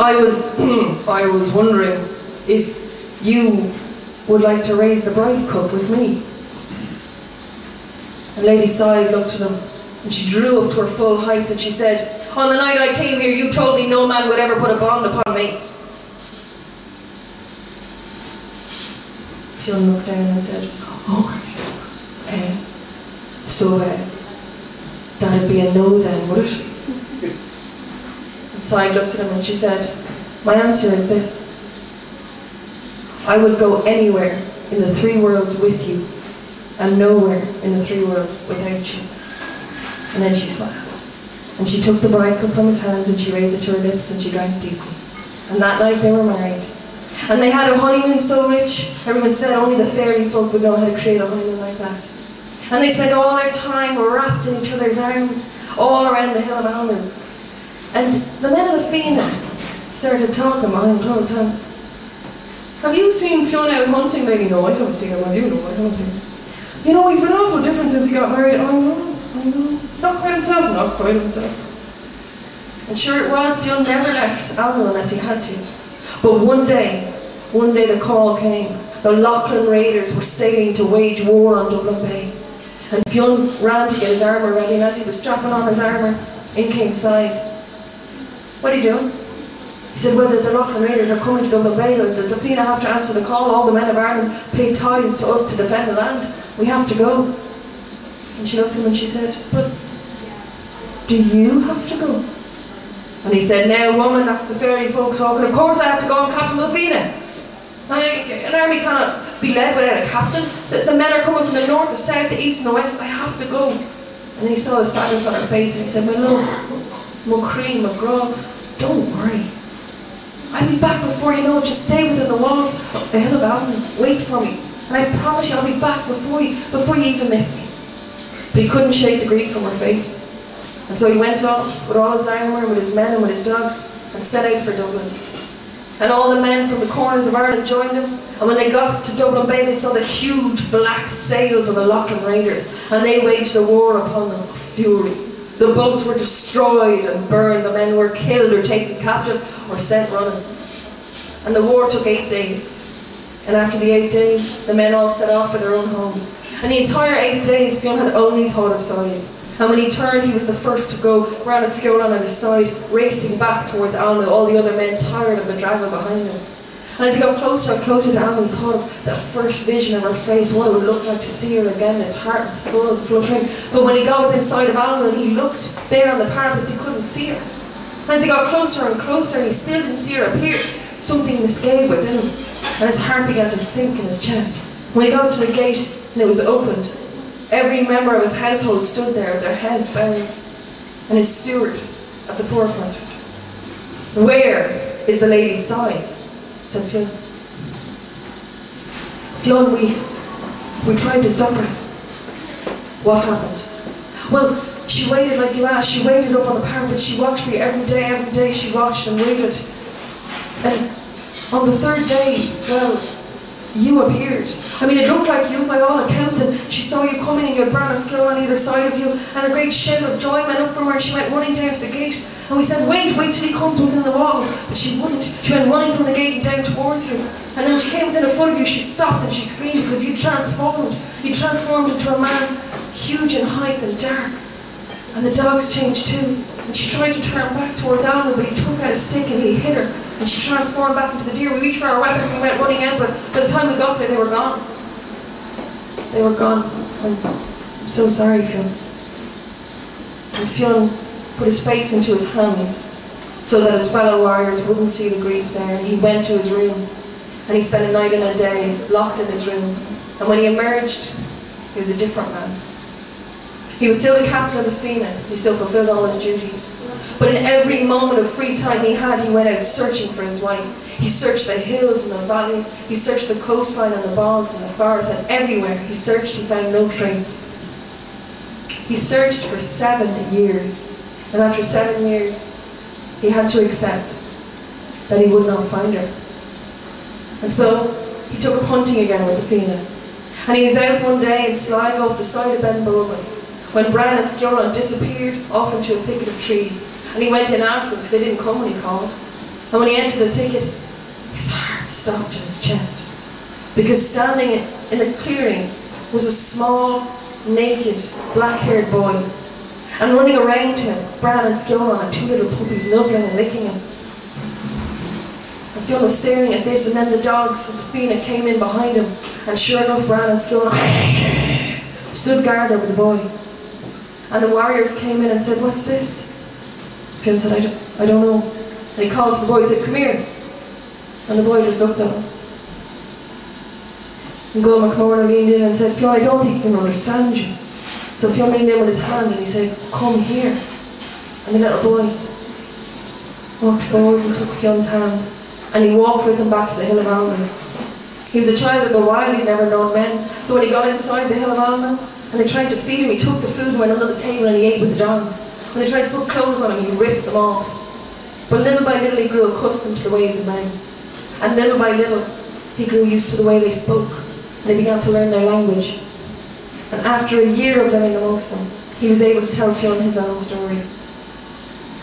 I was wondering if you would like to raise the bride cup with me. And Lady Side looked at him, and she drew up to her full height, and she said, on the night I came here, you told me no man would ever put a bond upon me. Fionn looked down and said, oh, so that'd be a no then, would it? And Side looked at him and she said, my answer is this. I would go anywhere in the three worlds with you, and nowhere in the three worlds without you. And then she smiled. And she took the bride cup from his hands and she raised it to her lips and she drank deeply. And that night they were married. And they had a honeymoon so rich, everyone said only the fairy folk would know how to create a honeymoon like that. And they spent all their time wrapped in each other's arms, all around the hill of Almond. And the men of the Fionn started talking behind closed hands. Have you seen Fionn out hunting, lady? No, I haven't seen him. I do know, I haven't seen him. You know, he's been awful different since he got married. I know. Not quite himself, not quite himself. And sure it was, Fionn never left Almond unless he had to. But one day the call came. The Lochlan raiders were sailing to wage war on Dublin Bay. And Fionn ran to get his armour ready, and as he was strapping on his armour, in came Side. What are you doing? He said, well, the Lochlan raiders are coming to Dublin Bay. The Fionn have to answer the call. All the men of Ireland paid tithes to us to defend the land. We have to go. And she looked at him and she said, but do you have to go? And he said, now woman, that's the fairy folk talking. Of course I have to go, I'm captain of the Fionn. An army cannot be led without a captain. The men are coming from the north, the south, the east and the west. I have to go. And then he saw the sadness on her face and he said, my love, McCree, McGraw, don't worry. I'll be back before you know it. Just stay within the walls of the hill of Almond. Wait for me. And I promise you I'll be back before you even miss me. But he couldn't shake the grief from her face. And so he went off with all his armour, with his men and with his dogs, and set out for Dublin. And all the men from the corners of Ireland joined him. And when they got to Dublin Bay, they saw the huge black sails of the Lochlan raiders, and they waged a war upon them with fury. The boats were destroyed and burned. The men were killed or taken captive or sent running. And the war took 8 days. And after the 8 days, the men all set off for their own homes. And the entire 8 days, Fionn had only thought of Side. And when he turned, he was the first to go, ran and Skewron on his side, racing back towards Alma, all the other men tired of the dragon behind him. And as he got closer and closer to Alma, he thought of that first vision of her face, what it would look like to see her again. His heart was full of fluttering. But when he got within sight of Alma and he looked there on the parapets, he couldn't see her. And as he got closer and closer and he still didn't see her appear, something misgave within him. And his heart began to sink in his chest. When he got to the gate and it was opened, every member of his household stood there with their heads bowed, and his steward at the forefront. Where is the lady's Side? Said Fionn. Fionn, we tried to stop her. What happened? Well, she waited like you asked. She waited up on the parapet. She watched me every day she watched and waited. And on the third day, well, you appeared. I mean, it looked like you by all accounts, and she saw you coming and you had Bran and Skillo on either side of you, and a great shout of joy went up from her, and she went running down to the gate. And we said, wait till he comes within the walls. But she wouldn't. She went running from the gate and down towards you. And then when she came within a foot of you, she stopped and she screamed because you transformed. You transformed into a man huge in height and dark. And the dogs changed too. And she tried to turn back towards Alma, but he took out a stick and he hit her. And she transformed back into the deer. We reached for our weapons and we went running out, but by the time we got there, they were gone. They were gone. I'm so sorry, Fionn. And Fionn put his face into his hands so that his fellow warriors wouldn't see the grief there. And he went to his room and he spent a night and a day locked in his room. And when he emerged, he was a different man. He was still the captain of the Fionn. He still fulfilled all his duties. But in every moment of free time he had, he went out searching for his wife. He searched the hills and the valleys. He searched the coastline and the bogs and the forests, and everywhere he searched, he found no trace. He searched for 7 years. And after 7 years, he had to accept that he would not find her. And so he took up hunting again with the Fionn. And he was out one day in Sligo up the side of Ben Bowman when Bran and Skillo disappeared off into a thicket of trees. And he went in after them because they didn't come when he called. And when he entered the thicket, his heart stopped in his chest, because standing in a clearing was a small, naked, black-haired boy, and running around him, Bran and Fionn and 2 little puppies nuzzling and licking him. And Fionn was staring at this, and then the dogs with the Fianna came in behind him, and sure enough, Bran and Fionn stood guard over the boy. And the warriors came in and said, "What's this?" Fionn said, I don't know. And he called to the boy and said, "Come here." And the boy just looked at him. And MacCumhail leaned in and said, "Fionn, I don't think he can understand you." So Fionn leaned in with his hand and he said, "Come here." And the little boy walked forward and took Fionn's hand, and he walked with him back to the hill of Alman. He was a child of the wild, he'd never known men, so when he got inside the hill of Alman and they tried to feed him, he took the food and went under the table and he ate with the dogs. When they tried to put clothes on him, he ripped them off. But little by little he grew accustomed to the ways of men, and little by little he grew used to the way they spoke, and they began to learn their language. And after a year of living amongst them, he was able to tell Fionn his own story.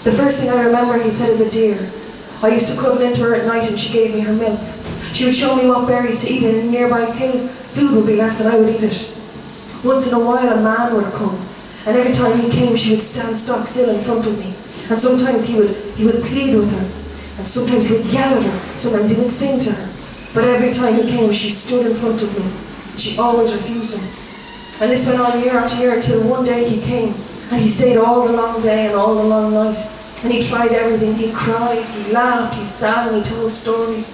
"The first thing I remember," he said, "is a deer. I used to cuddle into her at night and she gave me her milk. She would show me what berries to eat, and in a nearby cave, food would be left and I would eat it. Once in a while a man would come, and every time he came she would stand stock still in front of me. And sometimes he would plead with her, and sometimes he would yell at her, sometimes he would sing to her. But every time he came, she stood in front of me, and she always refused him. And this went on year after year until one day he came, and he stayed all the long day and all the long night. And he tried everything. He cried, he laughed, he sang, he told stories.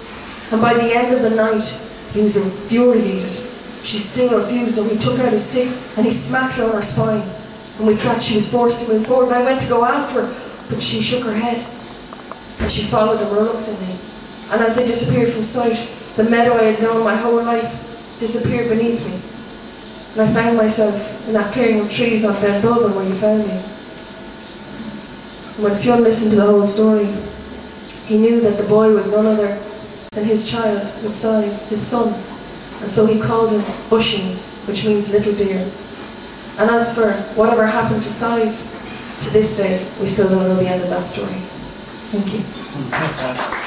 And by the end of the night, he was infuriated. She still refused him. He took out a stick and he smacked her on her spine. And with that, she was forced to move forward. And I went to go after her, but she shook her head. And she followed him reluctantly. And as they disappeared from sight, the meadow I had known my whole life disappeared beneath me. And I found myself in that clearing of trees on Ben Bulben where you found me. And when Fionn listened to the whole story, he knew that the boy was none other than his child, his son. And so he called him Uiscin, which means little deer. And as for whatever happened to Scythe, to this day, we still don't know the end of that story. Thank you.